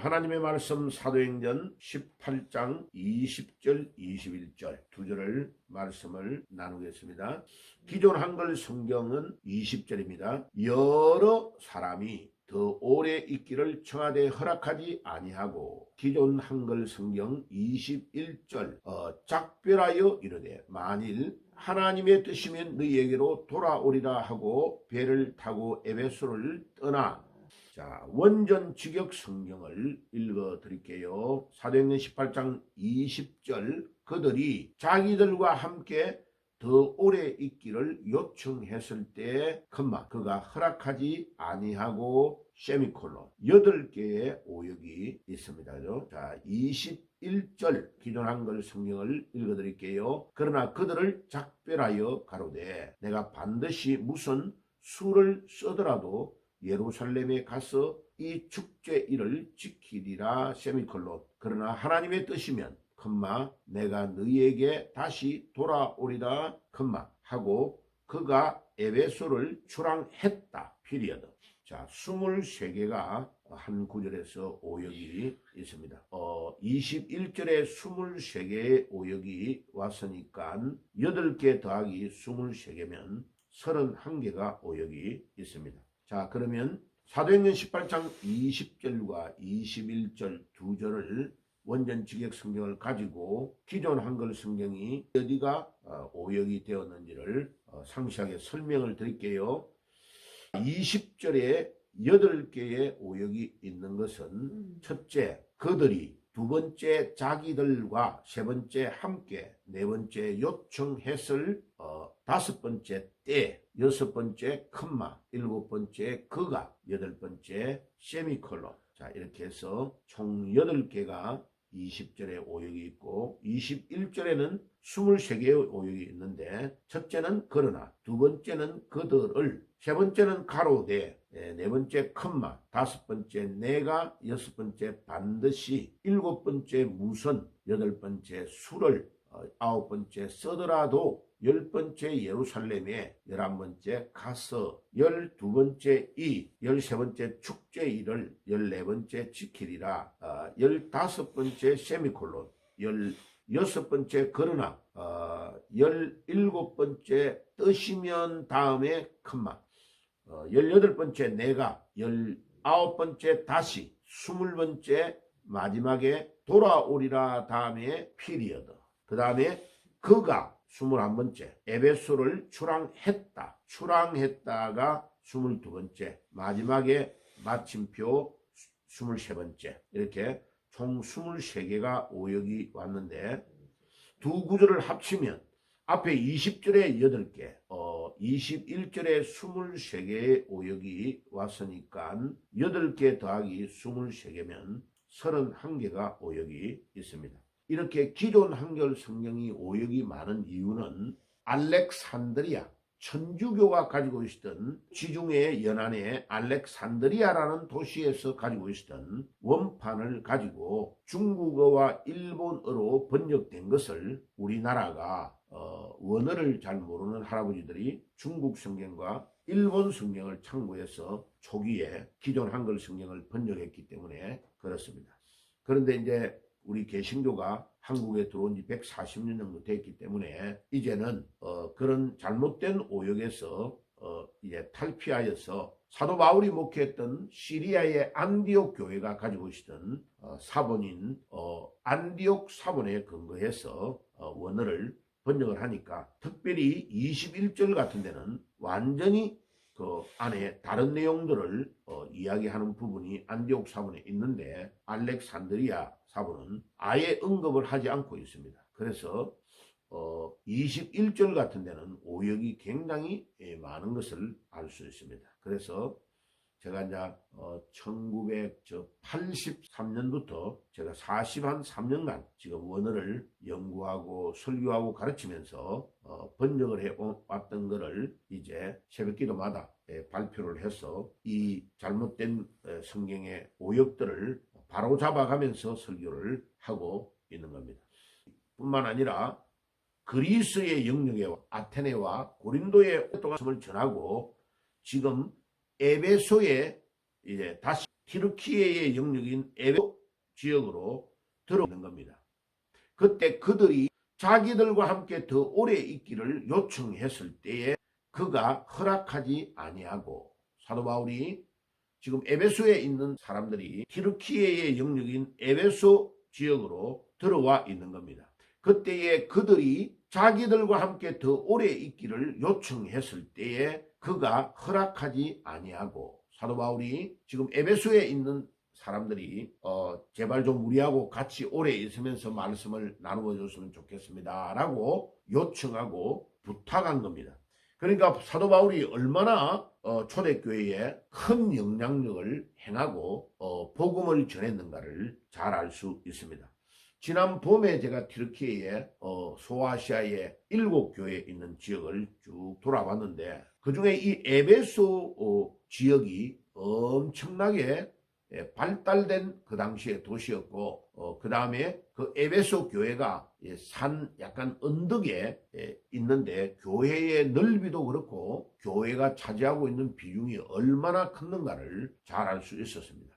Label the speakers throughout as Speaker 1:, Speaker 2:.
Speaker 1: 하나님의 말씀 사도행전 18장 20절 21절 두 절을 말씀을 나누겠습니다. 기존 한글 성경은 20절입니다. 여러 사람이 더 오래 있기를 청하되 허락하지 아니하고, 기존 한글 성경 21절 작별하여 이르되 만일 하나님의 뜻이면 너희에게로 돌아오리라 하고 배를 타고 에베소를 떠나. 자, 원전 직역 성경을 읽어 드릴게요. 사도행전 18장 20절 그들이 자기들과 함께 더 오래 있기를 요청했을 때 그가 허락하지 아니하고 세미콜론 8개의 오역이 있습니다. 자, 21절 기존 한글 성경을 읽어 드릴게요. 그러나 그들을 작별하여 가로되 내가 반드시 무슨 수를 써더라도 예루살렘에 가서 이 축제일을 지키리라 세미콜론. 그러나 하나님의 뜻이면 내가 너희에게 다시 돌아오리라 하고 그가 에베소를 출항했다. 피리어드. 자, 23개가 한 구절에서 오역이 있습니다. 21절에 23개의 오역이 왔으니까 8개 더하기 23개면 31개가 오역이 있습니다. 자, 그러면 사도행전 18장 20절과 21절 두 절을 원전 직역 성경을 가지고 기존 한글 성경이 어디가 오역이 되었는지를 상세하게 설명을 드릴게요. 20절에 8개의 오역이 있는 것은 첫째, 그들이, 두 번째, 자기들과, 세 번째, 함께, 네 번째, 요청했을, 다섯 번째, 때, 여섯 번째, 일곱 번째, 그가, 여덟 번째, 세미콜론. 자, 이렇게 해서 총 8개가 20절에 오역이 있고 21절에는 23개의 오역이 있는데, 첫째는 그러나, 두 번째는 그들을, 세 번째는 가로되, 네 번째 다섯 번째 내가, 여섯 번째 반드시, 일곱 번째 무슨, 여덟 번째 수를, 아홉 번째 써더라도, 열 번째 예루살렘에, 11번째 가서, 12번째 열세 번째 축제일을, 14번째 지키리라, 15번째 세미콜론, 16번째 그러나, 17번째 뜻이면 다음에 18번째 내가, 19번째 다시, 20번째 마지막에 돌아오리라 다음에 피리어드. 그 다음에 그가 21번째 에베소를 출항했다. 출항했다가 22번째, 마지막에 마침표 23번째. 이렇게 총 23개가 오역이 왔는데, 두 구절을 합치면 앞에 20절에 8개, 21절에 23개의 오역이 왔으니까 8개 더하기 23개면 31개가 오역이 있습니다. 이렇게 기존 한글 성경이 오역이 많은 이유는 알렉산드리아, 천주교가 가지고 있었던, 지중해 연안의 알렉산드리아라는 도시에서 가지고 있었던 원판을 가지고 중국어와 일본어로 번역된 것을 우리나라가 원어를 잘 모르는 할아버지들이 중국 성경과 일본 성경을 참고해서 초기에 기존 한글 성경을 번역했기 때문에 그렇습니다. 그런데 이제 우리 개신교가 한국에 들어온 지 140년 정도 됐기 때문에 이제는 그런 잘못된 오역에서 이제 탈피하여서 사도 바울이 목회했던 시리아의 안디옥 교회가 가지고 있던 사본인 안디옥 사본에 근거해서 원어를 번역을 하니까, 특별히 21절 같은 데는 완전히 그 안에 다른 내용들을 이야기하는 부분이 안디옥 사본에 있는데, 알렉산드리아 사본은 아예 언급을 하지 않고 있습니다. 그래서 21절 같은 데는 오역이 굉장히 많은 것을 알 수 있습니다. 그래서 제가 이제 1983년부터 제가 43년간 지금 원어를 연구하고 설교하고 가르치면서 번역을 해왔던 것을 이제 새벽기도마다 발표를 해서 이 잘못된 성경의 오역들을 바로 잡아가면서 설교를 하고 있는 겁니다. 뿐만 아니라 그리스의 영역에 아테네와 고린도에 오랫동안 말씀을 전하고, 지금 에베소에 이제 다시 튀르키예의 영역인 에베소 지역으로 들어오는 겁니다. 그때 그들이 자기들과 함께 더 오래 있기를 요청했을 때에 그가 허락하지 아니하고, 사도 바울이 지금 에베소에 있는 사람들이 튀르키예의 영역인 에베소 지역으로 들어와 있는 겁니다. 그때에 그들이 자기들과 함께 더 오래 있기를 요청했을 때에 그가 허락하지 아니하고, 사도 바울이 지금 에베소에 있는 사람들이 제발 좀 우리하고 같이 오래 있으면서 말씀을 나누어 줬으면 좋겠습니다 라고 요청하고 부탁한 겁니다. 그러니까 사도 바울이 얼마나 초대교회에 큰 영향력을 행하고 복음을 전했는가를 잘 알 수 있습니다. 지난 봄에 제가 튀르키예에 소아시아의 7교회에 있는 지역을 쭉 돌아봤는데, 그중에 이 에베소 지역이 엄청나게 발달된 그 당시의 도시였고, 그 다음에 그 에베소 교회가 산 약간 언덕에 있는데 교회의 넓이도 그렇고 교회가 차지하고 있는 비중이 얼마나 컸는가를 잘 알 수 있었습니다.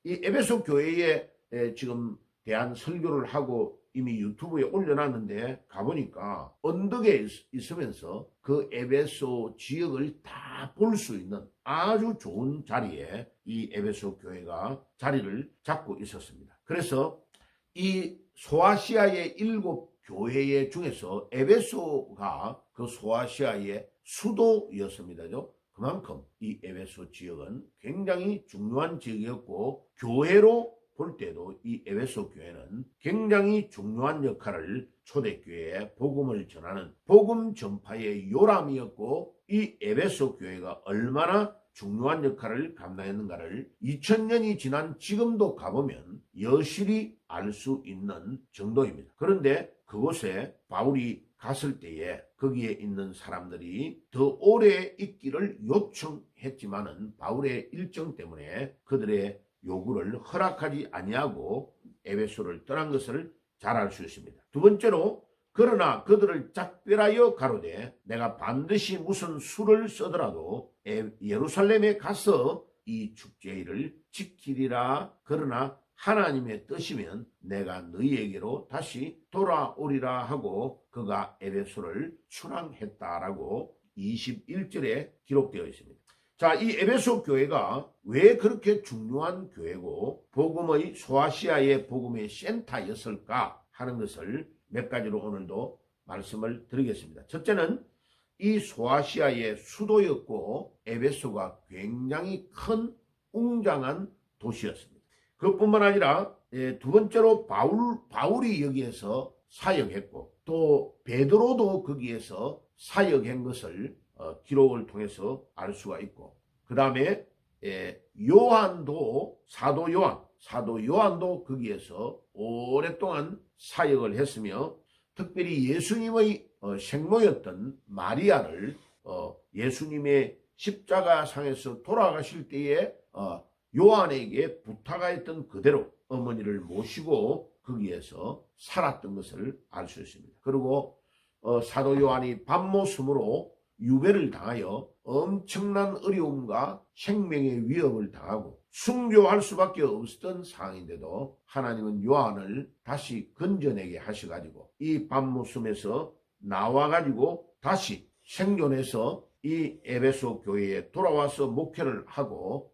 Speaker 1: 이 에베소 교회에 지금 대한 설교를 하고 이미 유튜브에 올려놨는데, 가보니까 언덕에 있으면서 그 에베소 지역을 다 볼 수 있는 아주 좋은 자리에 이 에베소 교회가 자리를 잡고 있었습니다. 그래서 이 소아시아의 7교회 중에서 에베소가 그 소아시아의 수도였습니다. 그만큼 이 에베소 지역은 굉장히 중요한 지역이었고, 교회로 볼 때도 이 에베소 교회는 굉장히 중요한 역할을 초대교회에 복음을 전하는 복음 전파의 요람이었고, 이 에베소 교회가 얼마나 중요한 역할을 감당했는가를 2000년이 지난 지금도 가보면 여실히 알 수 있는 정도입니다. 그런데 그곳에 바울이 갔을 때에 거기에 있는 사람들이 더 오래 있기를 요청했지만은 바울의 일정 때문에 그들의 요구를 허락하지 아니하고 에베소를 떠난 것을 잘 알 수 있습니다. 두 번째로, 그러나 그들을 작별하여 가로되 내가 반드시 무슨 수를 써더라도 예루살렘에 가서 이 축제일을 지키리라. 그러나 하나님의 뜻이면 내가 너희에게로 다시 돌아오리라 하고 그가 에베소를 출항했다라고 21절에 기록되어 있습니다. 자, 이 에베소 교회가 왜 그렇게 중요한 교회고 복음의 소아시아의 복음의 센터였을까 하는 것을 몇 가지로 오늘도 말씀을 드리겠습니다. 첫째는 이 소아시아의 수도였고 에베소가 굉장히 큰 웅장한 도시였습니다. 그것뿐만 아니라 두 번째로 바울이 여기에서 사역했고 또 베드로도 거기에서 사역한 것을 기록을 통해서 알 수가 있고, 그 다음에 요한도 사도 요한도 거기에서 오랫동안 사역을 했으며, 특별히 예수님의 생모였던 마리아를 예수님의 십자가상에서 돌아가실 때에 요한에게 부탁하였던 그대로 어머니를 모시고 거기에서 살았던 것을 알 수 있습니다. 그리고 사도 요한이 밤모섬으로 유배를 당하여 엄청난 어려움과 생명의 위협을 당하고 순교할 수밖에 없었던 상황인데도 하나님은 요한을 다시 건져내게 하셔가지고 이 밤모섬에서 나와가지고 다시 생존해서 이 에베소 교회에 돌아와서 목회를 하고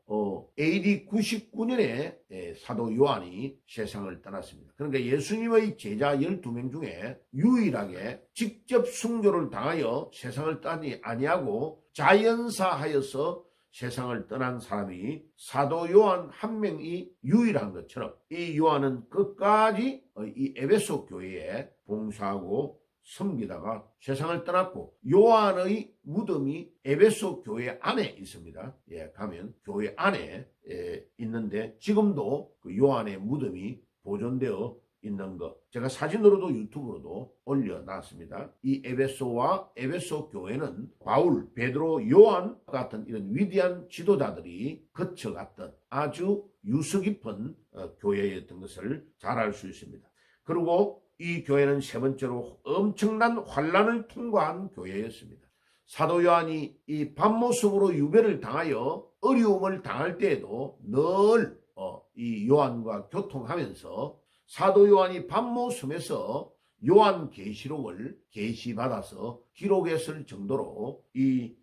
Speaker 1: AD 99년에 사도 요한이 세상을 떠났습니다. 그러니까 예수님의 제자 12명 중에 유일하게 직접 순교를 당하여 세상을 떠나지 아니하고 자연사하여서 세상을 떠난 사람이 사도 요한 한 명이 유일한 것처럼 이 요한은 끝까지 이 에베소 교회에 봉사하고 섬기다가 세상을 떠났고, 요한의 무덤이 에베소 교회 안에 있습니다. 가면 교회 안에 있는데 지금도 그 요한의 무덤이 보존되어 있는 것 제가 사진으로도 유튜브로도 올려놨습니다. 이 에베소와 에베소 교회는 바울, 베드로, 요한 같은 이런 위대한 지도자들이 거쳐갔던 아주 유서 깊은 교회였던 것을 잘 알 수 있습니다. 그리고 이 교회는 세 번째로 엄청난 환란을 통과한 교회였습니다. 사도 요한이 이 밤모습으로 유배를 당하여 어려움을 당할 때에도 늘 이 요한과 교통하면서 사도 요한이 밤모섬에서 요한 계시록을 계시받아서 기록했을 정도로 이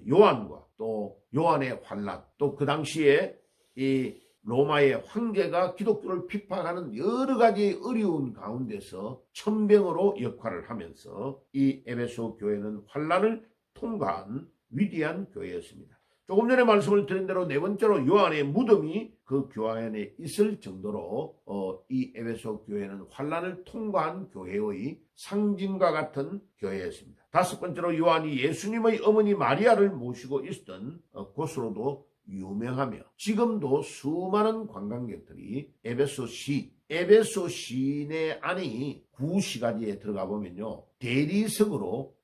Speaker 1: 요한과 또 요한의 환란, 또 그 당시에 이 로마의 황제가 기독교를 핍박하는 여러 가지 어려운 가운데서 천병으로 역할을 하면서 이 에베소 교회는 환란을 통과한 위대한 교회였습니다. 조금 전에 말씀을 드린 대로 네 번째로 요한의 무덤이 그 교회 안에 있을 정도로 이 에베소 교회는 환란을 통과한 교회의 상징과 같은 교회였습니다. 다섯 번째로 요한이 예수님의 어머니 마리아를 모시고 있었던 곳으로도 유명하며 지금도 수많은 관광객들이 에베소 시내 안이 구시가지에 들어가 보면요, 대리석으로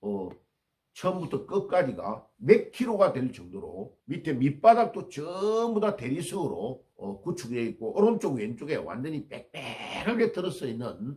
Speaker 1: 처음부터 끝까지가 몇 킬로가 될 정도로 밑에 밑바닥도 전부 다 대리석으로 구축되어 있고 오른쪽 왼쪽에 완전히 빽빽하게 들어서 있는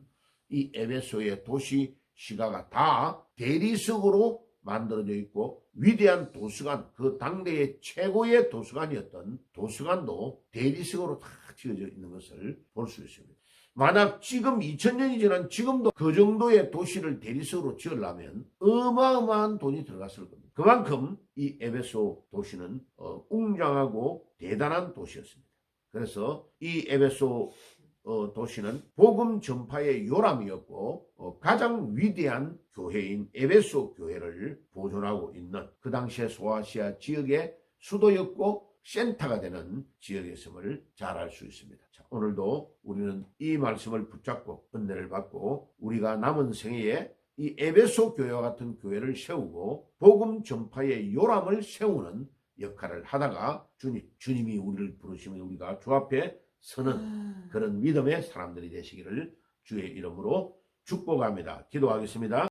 Speaker 1: 이 에베소의 도시 시가가 다 대리석으로 만들어져 있고 위대한 도서관, 그 당대의 최고의 도서관이었던 도서관도 대리석으로 다 지어져 있는 것을 볼 수 있습니다. 만약 지금 2000년이 지난 지금도 그 정도의 도시를 대리석으로 지으려면 어마어마한 돈이 들어갔을 겁니다. 그만큼 이 에베소 도시는 웅장하고 대단한 도시였습니다. 그래서 이 에베소 도시는 복음 전파의 요람이었고 가장 위대한 교회인 에베소 교회를 보존하고 있는 그 당시의 소아시아 지역의 수도였고 센터가 되는 지역이었음을 잘 알 수 있습니다. 자, 오늘도 우리는 이 말씀을 붙잡고 은혜를 받고 우리가 남은 생애에 이 에베소 교회와 같은 교회를 세우고 복음 전파의 요람을 세우는 역할을 하다가 주님이 우리를 부르시면 우리가 주 앞에 서는 그런 믿음의 사람들이 되시기를 주의 이름으로 축복합니다. 기도하겠습니다.